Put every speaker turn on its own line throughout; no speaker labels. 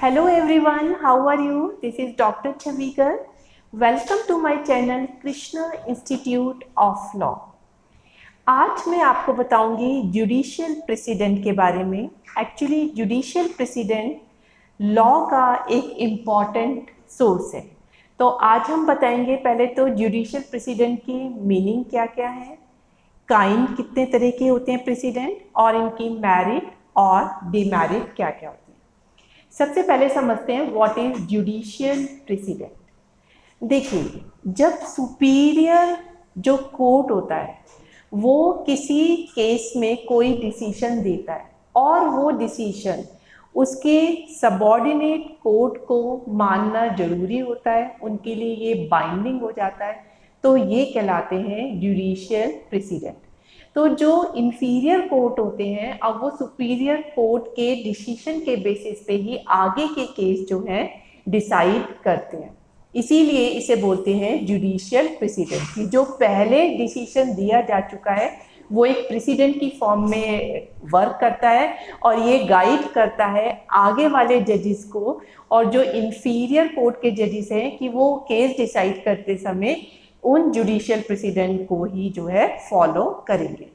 Hello everyone, how are you? This is Dr. Chavikar. Welcome to my channel Krishna Institute of Law. आज मैं आपको बताऊंगी judicial president के बारे में। एक्चुअली जुडिशियल प्रेसिडेंट लॉ का एक इम्पॉर्टेंट सोर्स है। तो आज हम बताएंगे पहले तो जुडिशियल प्रेसिडेंट की मीनिंग क्या क्या है, काइंड कितने तरह के होते हैं प्रेसिडेंट, और इनकी मैरिट और डिमेरिट क्या क्या होती है। सबसे पहले समझते हैं व्हाट इज जुडिशियल प्रेसिडेंट। देखिए, जब सुपीरियर जो कोर्ट होता है वो किसी केस में कोई डिसीजन देता है और वो डिसीजन उसके सबऑर्डिनेट कोर्ट को मानना जरूरी होता है, उनके लिए ये बाइंडिंग हो जाता है, तो ये कहलाते हैं जुडिशियल प्रेसिडेंट। तो जो इंफीरियर कोर्ट होते हैं, अब वो सुपीरियर कोर्ट के डिसीजन के बेसिस पे ही आगे के केस जो है डिसाइड करते हैं, इसीलिए इसे बोलते हैं जुडिशियल प्रेसिडेंट। कि जो पहले डिसीजन दिया जा चुका है वो एक प्रेसिडेंट की फॉर्म में वर्क करता है और ये गाइड करता है आगे वाले जजेस को, और जो इंफीरियर कोर्ट के जजेस हैं कि वो केस डिसाइड करते समय उन जुडिशियल प्रेसिडेंट को ही जो है फॉलो करेंगे।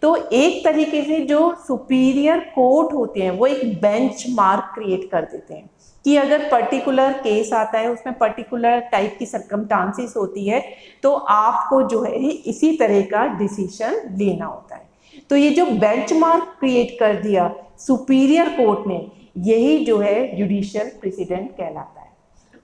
तो एक तरीके से जो सुपीरियर कोर्ट होते हैं वो एक बेंचमार्क क्रिएट कर देते हैं कि अगर पर्टिकुलर केस आता है, उसमें पर्टिकुलर टाइप की सर्कमस्टांसेस होती है, तो आपको जो है इसी तरह का डिसीजन लेना होता है। तो ये जो बेंचमार्क क्रिएट कर दिया सुपीरियर कोर्ट ने, यही जो है जुडिशियल प्रेसिडेंट कहलाता है।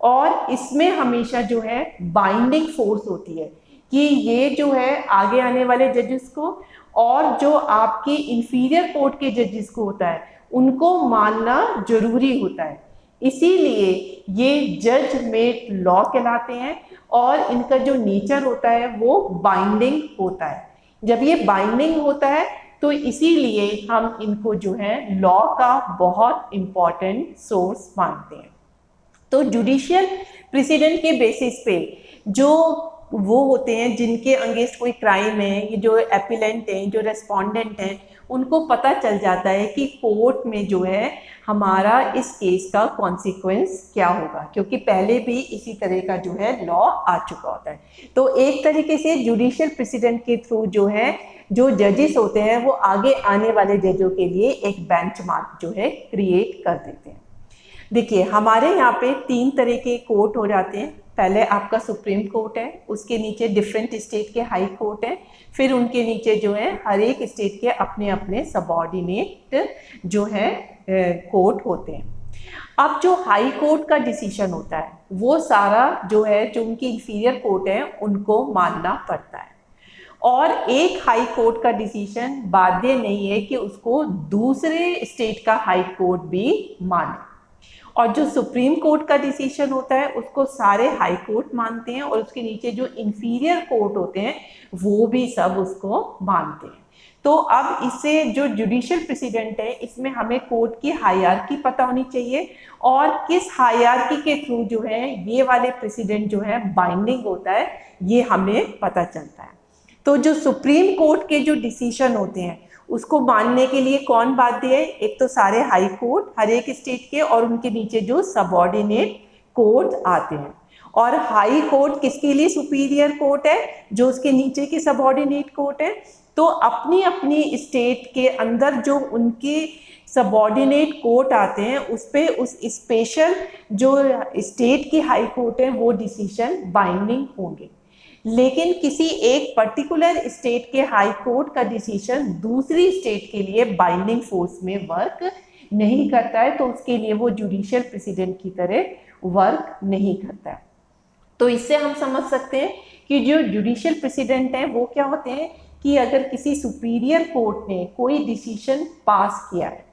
और इसमें हमेशा जो है बाइंडिंग फोर्स होती है कि ये जो है आगे आने वाले जजेस को और जो आपके इंफीरियर कोर्ट के जजेस को होता है उनको मानना जरूरी होता है, इसीलिए ये जज मेड लॉ कहलाते हैं। और इनका जो नेचर होता है वो बाइंडिंग होता है। जब ये बाइंडिंग होता है तो इसीलिए हम इनको जो है लॉ का बहुत इम्पॉर्टेंट सोर्स मानते हैं। तो जुडिशियल प्रेसिडेंट के बेसिस पे जो वो होते हैं जिनके अगेंस्ट कोई क्राइम है, ये जो एपिलेंट हैं, जो रेस्पोंडेंट हैं, उनको पता चल जाता है कि कोर्ट में जो है हमारा इस केस का कॉन्सिक्वेंस क्या होगा, क्योंकि पहले भी इसी तरह का जो है लॉ आ चुका होता है। तो एक तरीके से जुडिशियल प्रेसिडेंट के थ्रू जो है जो जजेस होते हैं वो आगे आने वाले जजों के लिए एक बेंचमार्क जो है क्रिएट कर देते हैं। देखिए, हमारे यहाँ पे 3 तरह के कोर्ट हो जाते हैं। पहले आपका सुप्रीम कोर्ट है, उसके नीचे डिफरेंट स्टेट के हाई कोर्ट है, फिर उनके नीचे जो है हर एक स्टेट के अपने अपने सबऑर्डिनेट जो है कोर्ट होते हैं। अब जो हाई कोर्ट का डिसीजन होता है वो सारा जो है जो उनकी इंफीरियर कोर्ट है उनको मानना पड़ता है, और एक हाई कोर्ट का डिसीजन बाध्य नहीं है कि उसको दूसरे स्टेट का हाई कोर्ट भी माने। और जो सुप्रीम कोर्ट का डिसीजन होता है उसको सारे हाई कोर्ट मानते हैं, और उसके नीचे जो इंफीरियर कोर्ट होते हैं वो भी सब उसको मानते हैं। तो अब इससे जो जुडिशियल प्रेसिडेंट है इसमें हमें कोर्ट की हायरार्की पता होनी चाहिए, और किस हायरार्की के थ्रू जो है ये वाले प्रेसिडेंट जो है बाइंडिंग होता है ये हमें पता चलता है। तो जो सुप्रीम कोर्ट के जो डिसीजन होते हैं उसको मानने के लिए कौन बाध्य है? एक तो सारे हाई कोर्ट हर एक स्टेट के, और उनके नीचे जो सबऑर्डिनेट कोर्ट आते हैं। और हाई कोर्ट किसके लिए सुपीरियर कोर्ट है? जो उसके नीचे के सबऑर्डिनेट कोर्ट है। तो अपनी अपनी स्टेट के अंदर जो उनके सबऑर्डिनेट कोर्ट आते हैं उस पे उस स्पेशल जो स्टेट की हाई कोर्ट है वो डिसीजन बाइंडिंग होंगे। लेकिन किसी एक पर्टिकुलर स्टेट के हाई कोर्ट का डिसीजन दूसरी स्टेट के लिए बाइंडिंग फोर्स में वर्क नहीं करता है, तो उसके लिए वो जुडिशियल प्रेसिडेंट की तरह वर्क नहीं करता है। तो इससे हम समझ सकते हैं कि जो जुडिशियल प्रेसिडेंट हैं वो क्या होते हैं कि अगर किसी सुपीरियर कोर्ट ने कोई डिसीजन पास किया है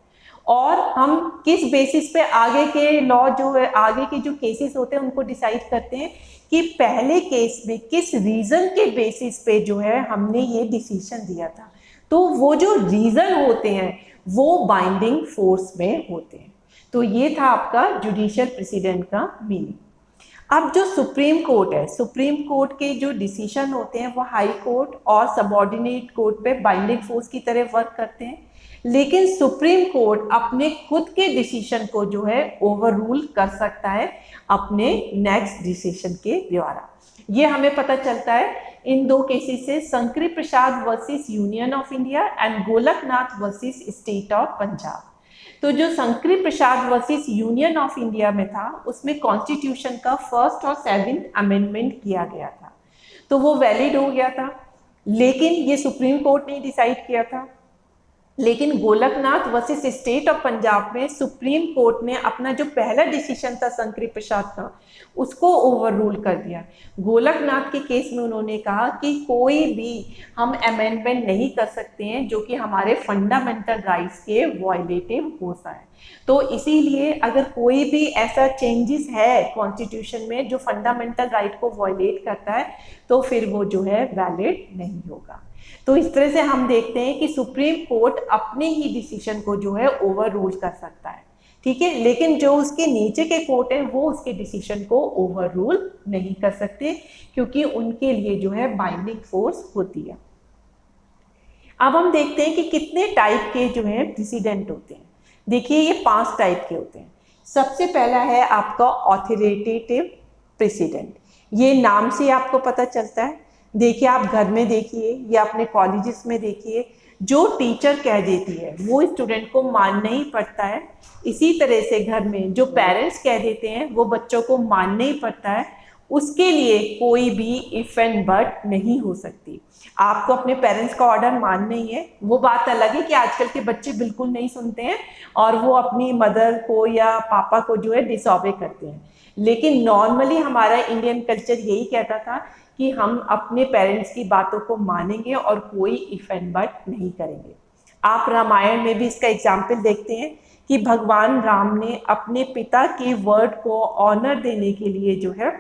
और हम किस बेसिस पे आगे के लॉ जो है आगे के जो केसेस होते हैं उनको डिसाइड करते हैं कि पहले केस में किस रीजन के बेसिस पे जो है हमने ये डिसीजन दिया था, तो वो जो रीजन होते हैं वो बाइंडिंग फोर्स में होते हैं। तो ये था आपका जुडिशियल प्रेसिडेंट का मीनिंग। अब जो सुप्रीम कोर्ट है, सुप्रीम कोर्ट के जो डिसीजन होते हैं वो हाई कोर्ट और सबऑर्डिनेट कोर्ट पे बाइंडिंग फोर्स की तरह वर्क करते हैं। लेकिन सुप्रीम कोर्ट अपने खुद के डिसीजन को जो है ओवर रूल कर सकता है अपने नेक्स्ट डिसीजन के द्वारा। ये हमें पता चलता है इन दो केसेस से, Shankari Prasad versus union of India and Golaknath versus state of Punjab. तो जो Shankari Prasad versus union of India में था उसमें कॉन्स्टिट्यूशन का 1st और 7th अमेंडमेंट किया गया था, तो वो वैलिड हो गया था, लेकिन ये सुप्रीम कोर्ट ने डिसाइड किया था। लेकिन Golaknath versus state of Punjab में सुप्रीम कोर्ट ने अपना जो पहला डिसीजन था शंकरी प्रसाद का उसको ओवर रूल कर दिया। गोलकनाथ के केस में उन्होंने कहा कि कोई भी हम अमेंडमेंट नहीं कर सकते हैं जो कि हमारे फंडामेंटल राइट्स के वायलेटिव होता है। तो इसीलिए अगर कोई भी ऐसा चेंजेस है कॉन्स्टिट्यूशन में जो फंडामेंटल राइट को वायलेट करता है तो फिर वो जो है वैलिड नहीं होगा। तो इस तरह से हम देखते हैं कि सुप्रीम कोर्ट अपने ही डिसीजन को जो है ओवर रूल कर सकता है, ठीक है, लेकिन जो उसके नीचे के कोर्ट हैं वो उसके डिसीजन को ओवर रूल नहीं कर सकते क्योंकि उनके लिए जो है बाइंडिंग फोर्स होती है। अब हम देखते हैं कि कितने टाइप के जो है प्रेसिडेंट होते हैं। देखिए ये 5 टाइप के होते हैं। सबसे पहला है आपका ऑथोरिटेटिव प्रेसिडेंट। ये नाम से आपको पता चलता है। देखिए आप घर में देखिए या अपने कॉलेजेस में देखिए, जो टीचर कह देती है वो स्टूडेंट को मानना ही पड़ता है। इसी तरह से घर में जो पेरेंट्स कह देते हैं वो बच्चों को मानना ही पड़ता है। उसके लिए कोई भी इफ एंड बट नहीं हो सकती। आपको अपने पेरेंट्स का ऑर्डर मानना ही है। वो बात अलग है कि आजकल के बच्चे बिल्कुल नहीं सुनते हैं और वो अपनी मदर को या पापा को जो है डिसऑबे करते हैं, लेकिन नॉर्मली हमारा इंडियन कल्चर यही कहता था कि हम अपने पेरेंट्स की बातों को मानेंगे और कोई इफ एंड बट नहीं करेंगे। आप रामायण में भी इसका एग्जाम्पल देखते हैं कि भगवान राम ने अपने पिता के वर्ड को ऑनर देने के लिए जो है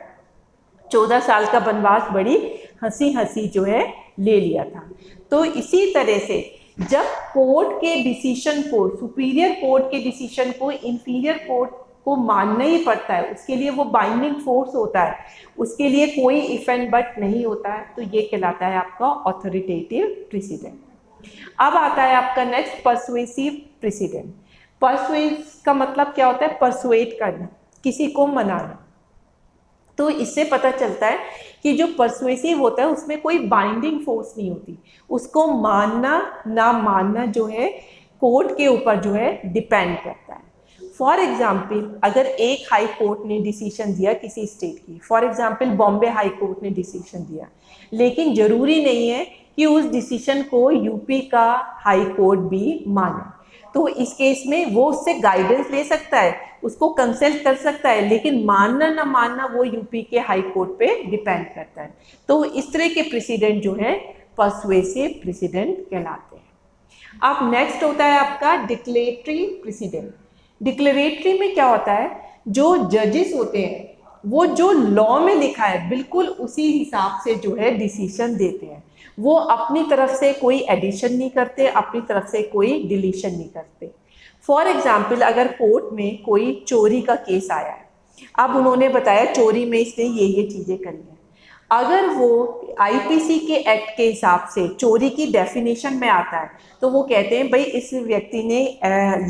14 साल का वनवास बड़ी हंसी जो है ले लिया था। तो इसी तरह से जब कोर्ट के डिसीजन को, सुपीरियर कोर्ट के डिसीजन को इंफीरियर कोर्ट को मानना ही पड़ता है, उसके लिए वो बाइंडिंग फोर्स होता है, उसके लिए कोई इफ एंड बट नहीं होता है, तो ये कहलाता है आपका ऑथोरिटेटिव प्रेसिडेंट। अब आता है आपका नेक्स्ट परसुएसिव प्रेसिडेंट। परसुएस का मतलब क्या होता है? परसुएट करना, किसी को मनाना। तो इससे पता चलता है कि जो परसुएसिव होता है उसमें कोई बाइंडिंग फोर्स नहीं होती, उसको मानना ना मानना जो है कोर्ट के ऊपर जो है डिपेंड करता है। फॉर एग्जाम्पल अगर एक हाई कोर्ट ने डिसीजन दिया किसी स्टेट की, for example Bombay high court ने डिसीजन दिया, लेकिन जरूरी नहीं है कि उस डिसीजन को यूपी का हाई कोर्ट भी माने। तो इस केस में वो उससे गाइडेंस ले सकता है, उसको कंसल्ट कर सकता है, लेकिन मानना ना मानना वो यूपी के हाई कोर्ट पे डिपेंड करता है। तो इस तरह के प्रेसिडेंट जो है परसुएसिव प्रेसिडेंट कहलाते हैं। अब नेक्स्ट होता है आपका डिक्लेरेटरी प्रेसिडेंट। डिक्लेरेटरी में क्या होता है, जो जजेस होते हैं वो जो लॉ में लिखा है बिल्कुल उसी हिसाब से जो है डिसीजन देते हैं। वो अपनी तरफ से कोई एडिशन नहीं करते, अपनी तरफ से कोई डिलीशन नहीं करते। फॉर एग्जाम्पल अगर कोर्ट में कोई चोरी का केस आया है, अब उन्होंने बताया चोरी में इसने ये चीज़ें करी हैं, अगर वो आईपीसी के एक्ट के हिसाब से चोरी की डेफिनेशन में आता है तो वो कहते हैं भाई इस व्यक्ति ने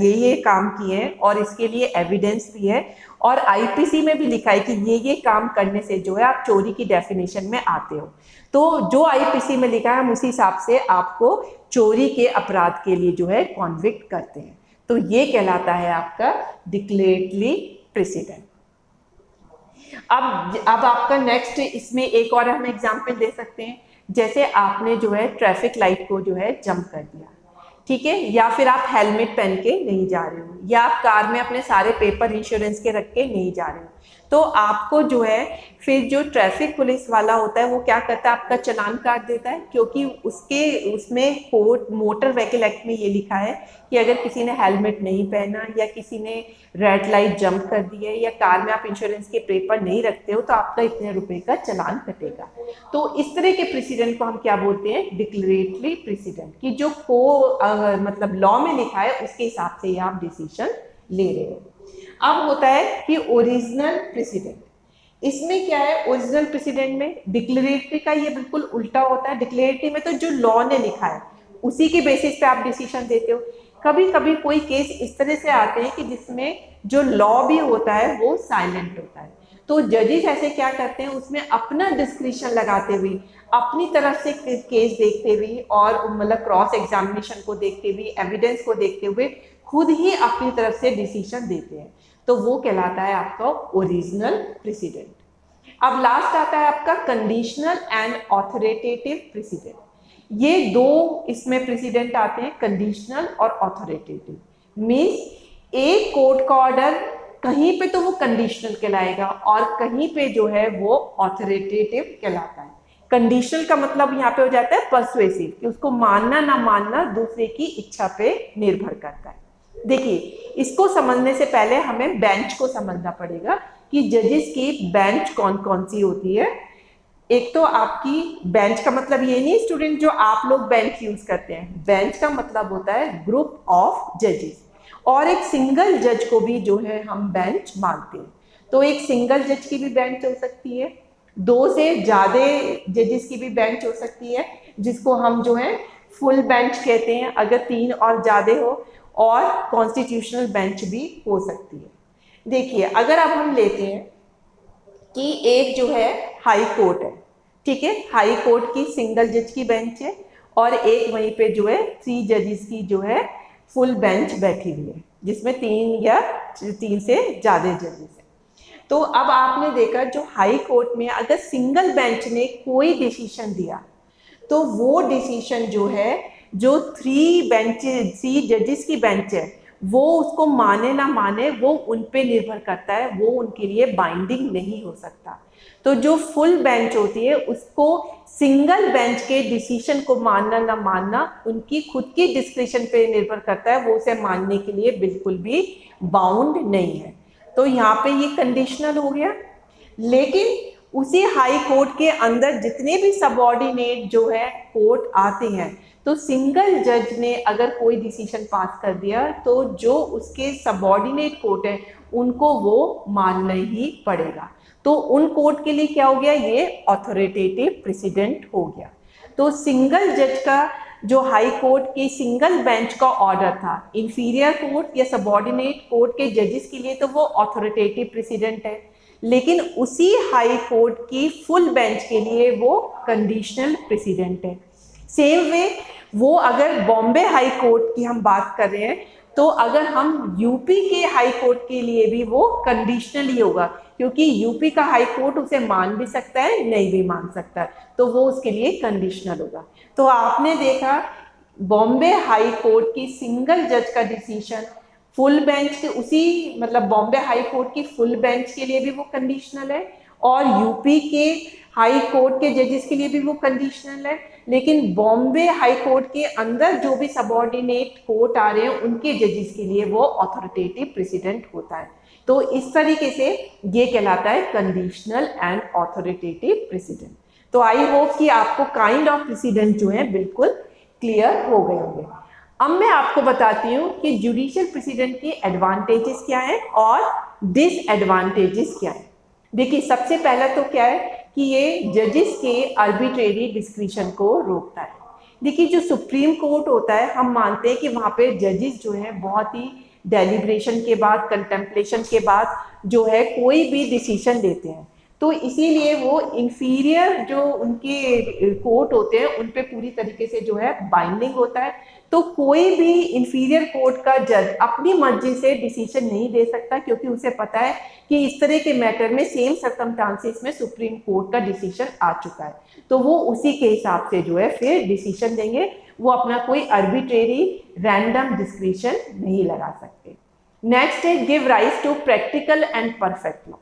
ये काम किए हैं और इसके लिए एविडेंस भी है और आईपीसी में भी लिखा है कि ये काम करने से जो है आप चोरी की डेफिनेशन में आते हो। तो जो आईपीसी में लिखा है हम उसी हिसाब से आपको चोरी के अपराध के लिए जो है कॉन्विक्ट करते हैं। तो ये कहलाता है आपका डिक्लेरेटरी प्रेसिडेंट। अब आपका नेक्स्ट इसमें एक और हम एग्जाम्पल दे सकते हैं, जैसे आपने जो है ट्रैफिक लाइट को जो है जंप कर दिया, ठीक है, या फिर आप हेलमेट पहन के नहीं जा रहे हो, या आप कार में अपने सारे पेपर इंश्योरेंस के रख के नहीं जा रहे हो, तो आपको जो है फिर जो ट्रैफिक पुलिस वाला होता है वो क्या करता है, आपका चालान काट देता है, क्योंकि उसमें कोर्ट मोटर व्हीकल एक्ट में ये लिखा है कि अगर किसी ने हेलमेट नहीं पहना या किसी ने रेड लाइट जंप कर दी है या कार में आप इंश्योरेंस के पेपर नहीं रखते हो तो आपका इतने रुपए का चालान कटेगा। तो इस तरह के प्रेसिडेंट को हम क्या बोलते हैं, डिक्लेरेटरी प्रेसिडेंट, कि जो मतलब लॉ में लिखा है उसके हिसाब से आप डिसीजन ले रहे हो। अब होता है कि ओरिजिनल प्रेसिडेंट। इसमें क्या है, ओरिजिनल प्रेसिडेंट में डिक्लेरेटरी का ये बिल्कुल उल्टा होता है। डिक्लेरेटरी में तो जो लॉ ने लिखा है उसी के बेसिस पे आप डिसीजन देते हो, कभी कभी कोई केस इस तरह से आते हैं कि जिसमें जो लॉ भी होता है वो साइलेंट होता है, तो जजेस ऐसे क्या करते हैं, उसमें अपना डिस्क्रिशन लगाते हुए, अपनी तरफ से केस देखते हुए और मतलब क्रॉस एग्जामिनेशन को देखते हुए, एविडेंस को देखते हुए खुद ही अपनी तरफ से डिसीजन देते हैं, तो वो कहलाता है आपका ओरिजिनल प्रेसिडेंट। अब लास्ट आता है आपका कंडीशनल एंड ऑथोरिटेटिव प्रेसिडेंट। ये दो इसमें प्रेसिडेंट आते हैं, कंडीशनल और ऑथोरिटेटिव। मीन्स एक कोर्ट का ऑर्डर कहीं पे तो वो कंडीशनल कहलाएगा और कहीं पे जो है वो ऑथोरिटेटिव कहलाता है। कंडीशनल का मतलब यहाँ पे हो जाता है पर्सुएसिव, कि उसको मानना ना मानना दूसरे की इच्छा पे निर्भर करता है। देखिए, इसको समझने से पहले हमें बेंच को समझना पड़ेगा कि जजेस की बेंच कौन कौन सी होती है। एक तो आपकी बेंच का मतलब ये नहीं स्टूडेंट जो आप लोग बेंच यूज करते हैं, बेंच का मतलब होता है ग्रुप ऑफ जजेस, और एक सिंगल जज को भी जो है हम बेंच मानते हैं। तो एक सिंगल जज की भी बेंच हो सकती है, दो से ज्यादा जजेस की भी बेंच हो सकती है, जिसको हम जो है फुल बेंच कहते हैं अगर 3 और ज्यादा हो, और कॉन्स्टिट्यूशनल बेंच भी हो सकती है। देखिए, अगर अब हम लेते हैं कि एक जो है हाई कोर्ट है, ठीक है, हाई कोर्ट की सिंगल जज की बेंच है और एक वहीं पे जो है 3 जजेस की जो है फुल बेंच बैठी हुई है, जिसमें 3 या 3 से ज्यादा जजेस है। तो अब आपने देखा जो हाई कोर्ट में अगर सिंगल बेंच ने कोई डिसीजन दिया, तो वो डिसीजन जो है, जो 3 जजेस की बेंच है, वो उसको माने ना माने वो उन पे निर्भर करता है, वो उनके लिए बाइंडिंग नहीं हो सकता। तो जो फुल बेंच होती है उसको सिंगल बेंच के डिसीजन को मानना ना मानना उनकी खुद की डिस्क्रिप्शन पे निर्भर करता है, वो उसे मानने के लिए बिल्कुल भी बाउंड नहीं है। तो यहाँ पे ये कंडीशनल हो गया। लेकिन उसी हाई कोर्ट के अंदर जितने भी सबऑर्डिनेट जो है कोर्ट आते हैं, तो सिंगल जज ने अगर कोई डिसीजन पास कर दिया तो जो उसके सबऑर्डिनेट कोर्ट है उनको वो मानना ही पड़ेगा। तो उन कोर्ट के लिए क्या हो गया, ये ऑथोरिटेटिव प्रेसिडेंट हो गया। तो सिंगल जज का जो हाई कोर्ट की सिंगल बेंच का ऑर्डर था, इंफीरियर कोर्ट या सबऑर्डिनेट कोर्ट के जजेस के लिए तो वो ऑथोरिटेटिव प्रेसिडेंट है, लेकिन उसी हाई कोर्ट की फुल बेंच के लिए वो कंडीशनल प्रेसिडेंट है। सेम वे वो अगर बॉम्बे हाई कोर्ट की हम बात कर रहे हैं, तो अगर हम यूपी के हाई कोर्ट के लिए भी वो कंडीशनल ही होगा, क्योंकि यूपी का हाई कोर्ट उसे मान भी सकता है, नहीं भी मान सकता है, तो वो उसके लिए कंडीशनल होगा। तो आपने देखा बॉम्बे हाई कोर्ट की सिंगल जज का डिसीजन फुल बेंच के उसी मतलब बॉम्बे हाई कोर्ट की फुल बेंच के लिए भी वो कंडीशनल है, और यूपी के हाई कोर्ट के जजेस के लिए भी वो कंडीशनल है। लेकिन बॉम्बे हाई कोर्ट के अंदर जो भी सबऑर्डिनेट कोर्ट आ रहे हैं उनके जजेस के लिए वो ऑथोरिटेटिव प्रेसिडेंट होता है। तो इस तरीके से ये कहलाता है कंडीशनल एंड ऑथोरिटेटिव प्रेसिडेंट। तो आई होप कि आपको काइंड ऑफ प्रेसिडेंट जो है बिल्कुल क्लियर हो गए होंगे। अब मैं आपको बताती हूँ कि जुडिशियल प्रेसिडेंट के एडवांटेजेस क्या है और डिसएडवांटेजेस क्या है। देखिए, सबसे पहला तो क्या है कि ये जजेस के आर्बिट्रेरी डिस्क्रिशन को रोकता है। देखिए, जो सुप्रीम कोर्ट होता है, हम मानते हैं कि वहाँ पे जजेस जो है बहुत ही डेलिब्रेशन के बाद, कंटेम्पलेशन के बाद जो है कोई भी डिसीजन लेते हैं, तो इसीलिए वो इंफीरियर जो उनके कोर्ट होते हैं उन पे पूरी तरीके से जो है बाइंडिंग होता है। तो कोई भी इंफीरियर कोर्ट का जज अपनी मर्जी से डिसीजन नहीं दे सकता, क्योंकि उसे पता है कि इस तरह के मैटर में सेम सर्कमस्टांसेस में सुप्रीम कोर्ट का डिसीजन आ चुका है, तो वो उसी के हिसाब से जो है फिर डिसीजन देंगे। वो अपना कोई आर्बिट्रेरी रैंडम डिस्क्रिशन नहीं लगा सकते। नेक्स्ट है give rise to practical and perfect law.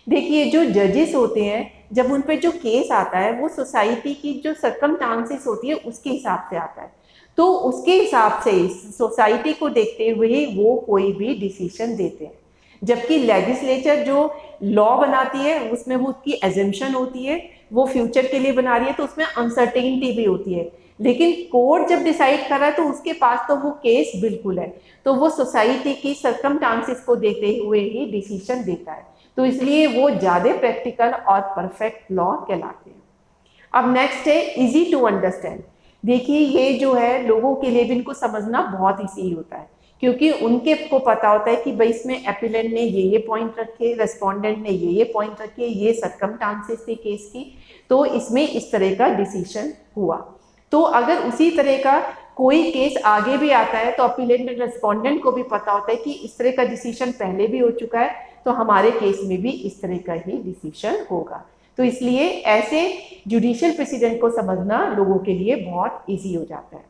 देखिए, जो जजेस होते हैं जब उन पे जो केस आता है वो सोसाइटी की जो सर्कमस्टांसेस होती है उसके हिसाब से आता है, तो उसके हिसाब से सोसाइटी को देखते हुए वो कोई भी डिसीजन देते हैं। जबकि लेजिस्लेचर जो लॉ बनाती है उसमें वो उसकी एजम्पशन होती है, वो फ्यूचर के लिए बना रही है, तो उसमें अनसर्टेनिटी भी होती है। लेकिन कोर्ट जब डिसाइड कर रहा है तो उसके पास तो वो केस बिल्कुल है, तो वो सोसाइटी की सर्कमस्टांसेस को देखते हुए ही डिसीजन देता है, तो इसलिए वो ज़्यादा प्रैक्टिकल और परफेक्ट लॉ कहलाते हैं। अब नेक्स्ट है इजी टू अंडरस्टैंड। देखिए ये जो है लोगों के लिए भी इनको समझना बहुत ईजी होता है, क्योंकि उनके को पता होता है कि भाई इसमें एपिलेंट ने ये पॉइंट रखे, रेस्पोंडेंट ने ये पॉइंट रखे, ये सर्कमस्टांसेस थे केस की, तो इसमें इस तरह का डिसीजन हुआ। तो अगर उसी तरह का कोई केस आगे भी आता है तो अपीलेंट एंड रेस्पोंडेंट को भी पता होता है कि इस तरह का डिसीजन पहले भी हो चुका है, तो हमारे केस में भी इस तरह का ही डिसीजन होगा। तो इसलिए ऐसे जुडिशियल प्रेसिडेंट को समझना लोगों के लिए बहुत इजी हो जाता है।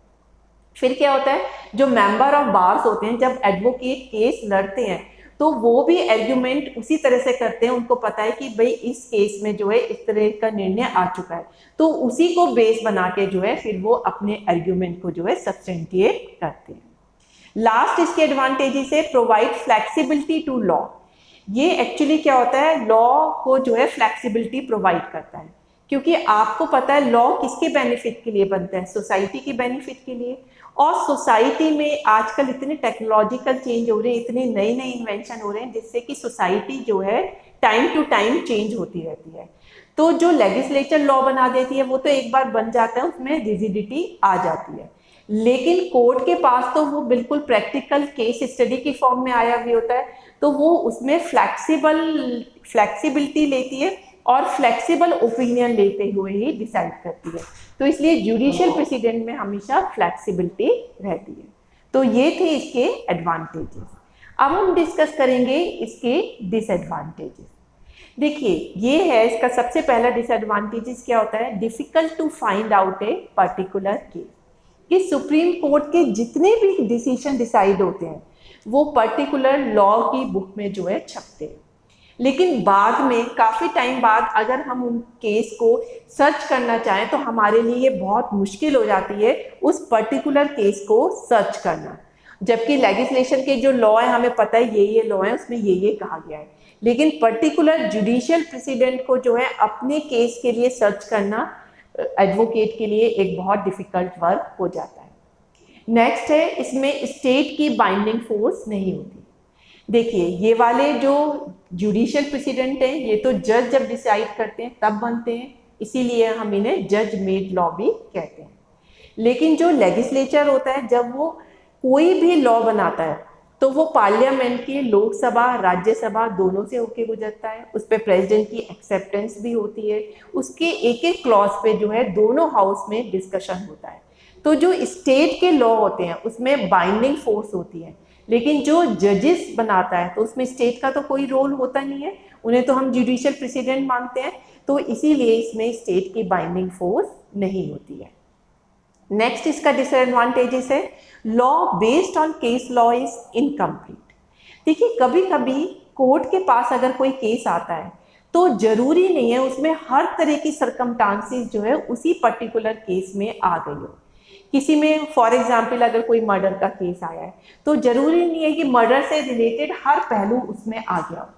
फिर क्या होता है, जो मेंबर ऑफ बार्स होते हैं जब एडवोकेट केस लड़ते हैं तो वो भी आर्ग्यूमेंट उसी तरह से करते हैं, उनको पता है कि भाई इस केस में जो है इस तरह का निर्णय आ चुका है, तो उसी को बेस बना के जो है फिर वो अपने आर्ग्यूमेंट को जो है सब्सटेंटिएट करते हैं। लास्ट इसके एडवांटेजेस है प्रोवाइड फ्लेक्सिबिलिटी टू लॉ। ये एक्चुअली क्या होता है, लॉ को जो है फ्लेक्सिबिलिटी प्रोवाइड करता है, क्योंकि आपको पता है लॉ किसके बेनिफिट के लिए बनता है, सोसाइटी के बेनिफिट के लिए। और सोसाइटी में आजकल इतने टेक्नोलॉजिकल चेंज हो रहे हैं, इतने नए नए इन्वेंशन हो रहे हैं, जिससे कि सोसाइटी जो है टाइम टू टाइम चेंज होती रहती है। तो जो लेजिस्लेचर लॉ बना देती है वो तो एक बार बन जाता है, उसमें रिजिडिटी आ जाती है, लेकिन कोर्ट के पास तो वो बिल्कुल प्रैक्टिकल केस स्टडी की फॉर्म में आया भी होता है, तो वो उसमें फ्लेक्सिबिलिटी लेती है और फ्लेक्सिबल ओपिनियन लेते हुए ही डिसाइड करती है। तो इसलिए जुडिशियल प्रेसिडेंट में हमेशा फ्लेक्सिबिलिटी रहती है। तो ये थे इसके एडवांटेजेस। अब हम डिस्कस करेंगे इसके डिसएडवांटेजेस। देखिए ये है इसका सबसे पहला डिसएडवांटेजेस क्या होता है, difficult to find out a particular case. कि सुप्रीम कोर्ट के जितने भी डिसीजन डिसाइड होते हैं वो पर्टिकुलर लॉ की बुक में जो है छपते हैं, लेकिन बाद में काफ़ी टाइम बाद अगर हम उन केस को सर्च करना चाहें तो हमारे लिए ये बहुत मुश्किल हो जाती है उस पर्टिकुलर केस को सर्च करना। जबकि लेजिस्लेशन के जो लॉ है हमें पता है ये लॉ है, उसमें ये कहा गया है, लेकिन पर्टिकुलर जुडिशियल प्रेसिडेंट को जो है अपने केस के लिए सर्च करना एडवोकेट के लिए एक बहुत डिफिकल्ट वर्क हो जाता है। नेक्स्ट है इसमें स्टेट की बाइंडिंग फोर्स नहीं होती। देखिए ये वाले जो जुडिशियल प्रेसिडेंट हैं ये तो जज जब डिसाइड करते हैं तब बनते हैं, इसीलिए हम इन्हें जज मेड लॉ भी कहते हैं। लेकिन जो लेजिस्लेचर होता है जब वो कोई भी लॉ बनाता है तो वो पार्लियामेंट की लोकसभा राज्यसभा दोनों से होके गुजरता है, उस पर प्रेसिडेंट की एक्सेप्टेंस भी होती है, उसके एक एक क्लॉज पे जो है दोनों हाउस में डिस्कशन होता है। तो जो स्टेट के लॉ होते हैं उसमें बाइंडिंग फोर्स होती है, लेकिन जो जजेस बनाता है तो उसमें स्टेट का तो कोई रोल होता नहीं है, उन्हें तो हम जुडिशियल प्रेसिडेंट मानते हैं, तो इसीलिए इसमें स्टेट की बाइंडिंग फोर्स नहीं होती है। नेक्स्ट इसका डिसएडवांटेजेस है law based on case law is incomplete. देखिए कभी कभी कोर्ट के पास अगर कोई केस आता है तो जरूरी नहीं है उसमें हर तरह की सर्कमस्टांसेस जो है उसी पर्टिकुलर केस में आ गई हो। किसी में फॉर एग्जाम्पल अगर कोई मर्डर का केस आया है तो जरूरी नहीं है कि मर्डर से रिलेटेड हर पहलू उसमें आ गया हो,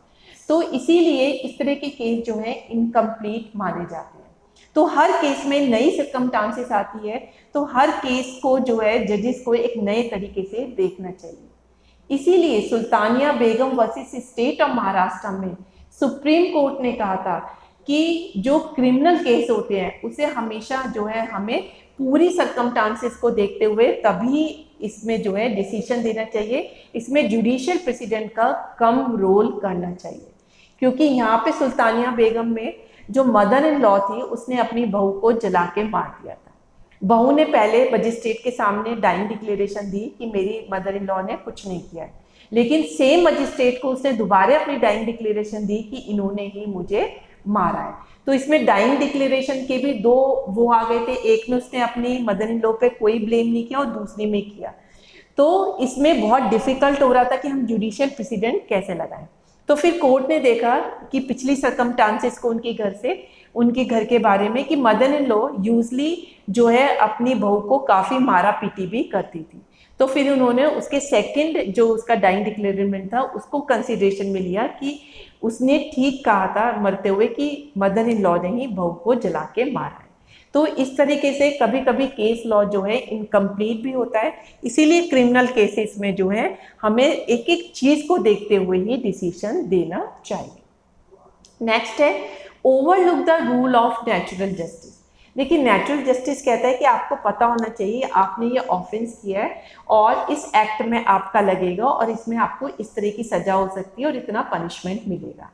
तो इसीलिए इस तरह के केस जो है इनकम्प्लीट माने जाते हैं। तो हर केस में नई सर्कमस्टांसेस आती है, तो हर केस को जो है जजेस को एक नए तरीके से देखना चाहिए। इसीलिए सुल्तानिया बेगम वर्सेस स्टेट ऑफ महाराष्ट्र में सुप्रीम कोर्ट ने कहा था कि जो क्रिमिनल केस होते हैं उसे हमेशा जो है हमें पूरी सर्कमस्टांसेस को देखते हुए तभी इसमें जो है डिसीजन देना चाहिए, इसमें जुडिशियल प्रेसिडेंट का कम रोल करना चाहिए। क्योंकि यहाँ पे सुल्तानिया बेगम में जो मदर इन लॉ थी उसने अपनी बहू को जला के मार दिया था। बहू ने पहले मजिस्ट्रेट के सामने डाइंग डिक्लेरेशन दी कि मेरी मदर इन लॉ ने कुछ नहीं किया है, लेकिन सेम मजिस्ट्रेट को उसने दोबारा अपनी डाइंग डिक्लेरेशन दी कि इन्होंने ही मुझे मारा है। तो इसमें डाइंग डिक्लेरेशन के भी दो वो आ गए थे, एक में उसने अपनी मदर इन लॉ पे कोई ब्लेम नहीं किया और दूसरी में किया। तो इसमें बहुत डिफिकल्ट हो रहा था कि हम जुडिशियल प्रेसिडेंट कैसे लगाएं। तो फिर कोर्ट ने देखा कि पिछली सर्कमस्टांसेस को उनके घर के बारे में कि मदर इन लॉ यूजली जो है अपनी बहू को काफ़ी मारा पीटी भी करती थी, तो फिर उन्होंने उसके सेकंड जो उसका डाइंग डिक्लेरेशन था उसको कंसिडरेशन में लिया कि उसने ठीक कहा था मरते हुए कि मदर इन लॉ ने ही बहू को जला के मारा है। तो इस तरीके से कभी कभी केस लॉ जो है इनकम्प्लीट भी होता है, इसीलिए क्रिमिनल केसेस में जो है हमें एक एक चीज़ को देखते हुए ही डिसीजन देना चाहिए। नेक्स्ट है overlook the rule of natural justice. देखिए नेचुरल जस्टिस कहता है कि आपको पता होना चाहिए आपने ये ऑफेंस किया है और इस एक्ट में आपका लगेगा और इसमें आपको इस तरह की सजा हो सकती है और इतना पनिशमेंट मिलेगा।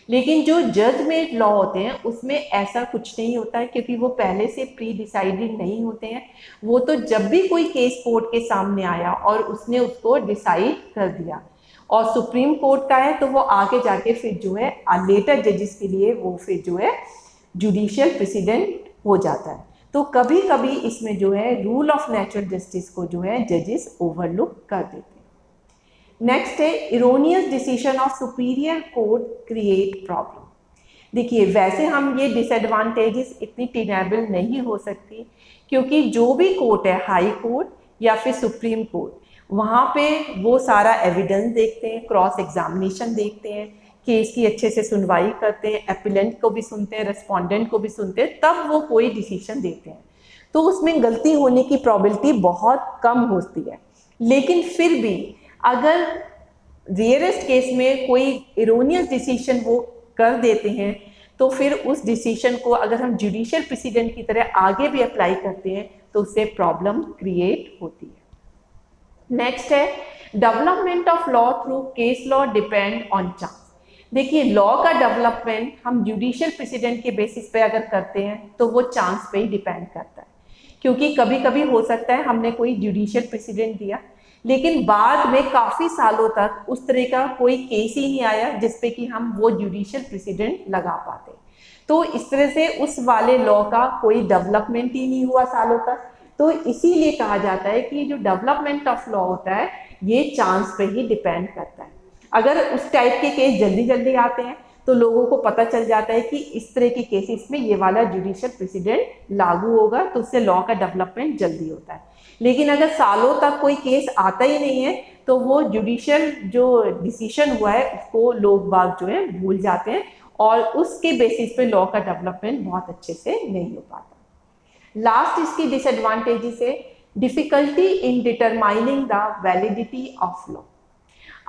लेकिन जो जज मेड लॉ होते हैं उसमें ऐसा कुछ नहीं होता है, क्योंकि वो पहले से प्री डिसाइडेड नहीं होते हैं। वो तो जब भी कोई केस कोर्ट के सामने आया और उसने उसको डिसाइड कर दिया और सुप्रीम कोर्ट का है तो वो आगे जाके फिर जो है लेटर जजेस के लिए वो फिर जो है जुडिशियल प्रेसिडेंट हो जाता है। तो कभी कभी इसमें जो है रूल ऑफ नेचुरल जस्टिस को जो है जजेस ओवरलुक कर देते हैं। नेक्स्ट है erroneous decision of superior court create problem. देखिए वैसे हम ये डिसएडवांटेजेस इतनी टेनेबल नहीं हो सकती, क्योंकि जो भी कोर्ट है हाई कोर्ट या फिर सुप्रीम कोर्ट, वहाँ पे वो सारा एविडेंस देखते हैं, क्रॉस एग्जामिनेशन देखते हैं, केस की अच्छे से सुनवाई करते हैं, एपिलेंट को भी सुनते हैं, रेस्पोंडेंट को भी सुनते हैं, तब वो कोई डिसीजन देते हैं। तो उसमें गलती होने की प्रोबेबिलिटी बहुत कम होती है। लेकिन फिर भी अगर रेयरेस्ट केस में कोई इरोनियस डिसीजन वो कर देते हैं तो फिर उस डिसीजन को अगर हम जुडिशियल प्रेसिडेंट की तरह आगे भी अप्लाई करते हैं तो उससे प्रॉब्लम क्रिएट होती है। नेक्स्ट है development of law through case law depend on chance. देखिए लॉ का डेवलपमेंट हम जुडिशियल प्रेसिडेंट के बेसिस पे अगर करते हैं तो वो चांस पे ही डिपेंड करता है, क्योंकि कभी कभी हो सकता है हमने कोई जुडिशियल प्रेसिडेंट दिया लेकिन बाद में काफ़ी सालों तक उस तरह का कोई केस ही नहीं आया जिसपे कि हम वो जुडिशियल प्रेसिडेंट लगा पाते। तो इस तरह से उस वाले लॉ का कोई डेवलपमेंट ही नहीं हुआ सालों तक। तो इसीलिए कहा जाता है कि जो डेवलपमेंट ऑफ लॉ होता है ये चांस पे ही डिपेंड करता है। अगर उस टाइप के केस जल्दी जल्दी आते हैं तो लोगों को पता चल जाता है कि इस तरह के केसेस में ये वाला जुडिशियल प्रेसिडेंट लागू होगा, तो उससे लॉ का डेवलपमेंट जल्दी होता है। लेकिन अगर सालों तक कोई केस आता ही नहीं है तो वो जुडिशियल जो डिसीजन हुआ है उसको लोग बाग जो है भूल जाते हैं और उसके बेसिस पे लॉ का डेवलपमेंट बहुत अच्छे से नहीं हो पाता। लास्ट इसकी डिसएडवांटेजेस है difficulty in determining the validity of law.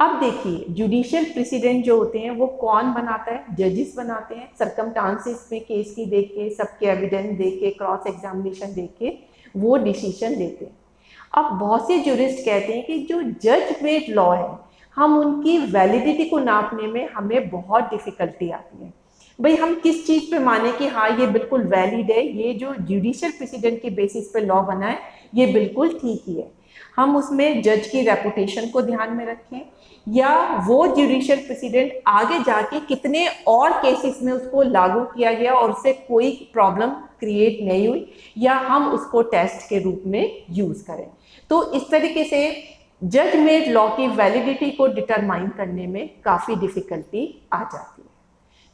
अब देखिए जुडिशियल प्रेसिडेंट जो होते हैं वो कौन बनाता है? जजेस बनाते हैं, सर्कमस्टांसेस में केस की देख के, सबके एविडेंस देख के, क्रॉस एग्जामिनेशन देख के वो डिसीजन लेते हैं। अब बहुत से जूरिस्ट कहते हैं कि जो जज मेड लॉ है हम उनकी वैलिडिटी को नापने में हमें बहुत डिफिकल्टी आती है। भाई हम किस चीज़ पे माने कि हाँ ये बिल्कुल वैलिड है, ये जो जुडिशियल प्रेसिडेंट के बेसिस पे लॉ बना है ये बिल्कुल ठीक ही है। हम उसमें जज की रेपुटेशन को ध्यान में रखें या वो जुडिशियल प्रेसिडेंट आगे जाके कितने और केसेस में उसको लागू किया गया और उससे कोई प्रॉब्लम क्रिएट नहीं हुई, या हम उसको टेस्ट के रूप में यूज करें। तो इस तरीके से जज मेड लॉ की वैलिडिटी को डिटरमाइन करने में काफ़ी डिफिकल्टी आ जाती है।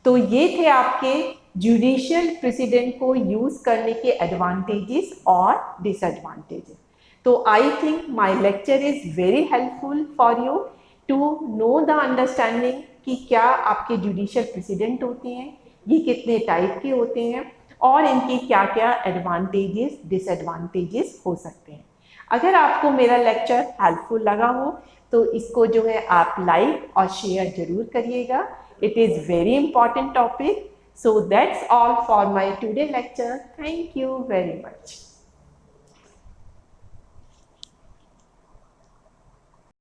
तो ये थे आपके जुडिशियल प्रेसिडेंट को यूज करने के एडवांटेजेस और डिसएडवांटेजेस। तो I think my lecture is very helpful for you to know the understanding कि क्या आपके जुडिशियल प्रेसिडेंट होते हैं, ये कितने टाइप के होते हैं और इनके क्या क्या एडवांटेजेस डिसएडवांटेजेस हो सकते हैं। अगर आपको मेरा लेक्चर हेल्पफुल लगा हो तो इसको जो है आप लाइक और शेयर जरूर करिएगा। It is very important topic. So that's all for my today lecture. Thank you very much.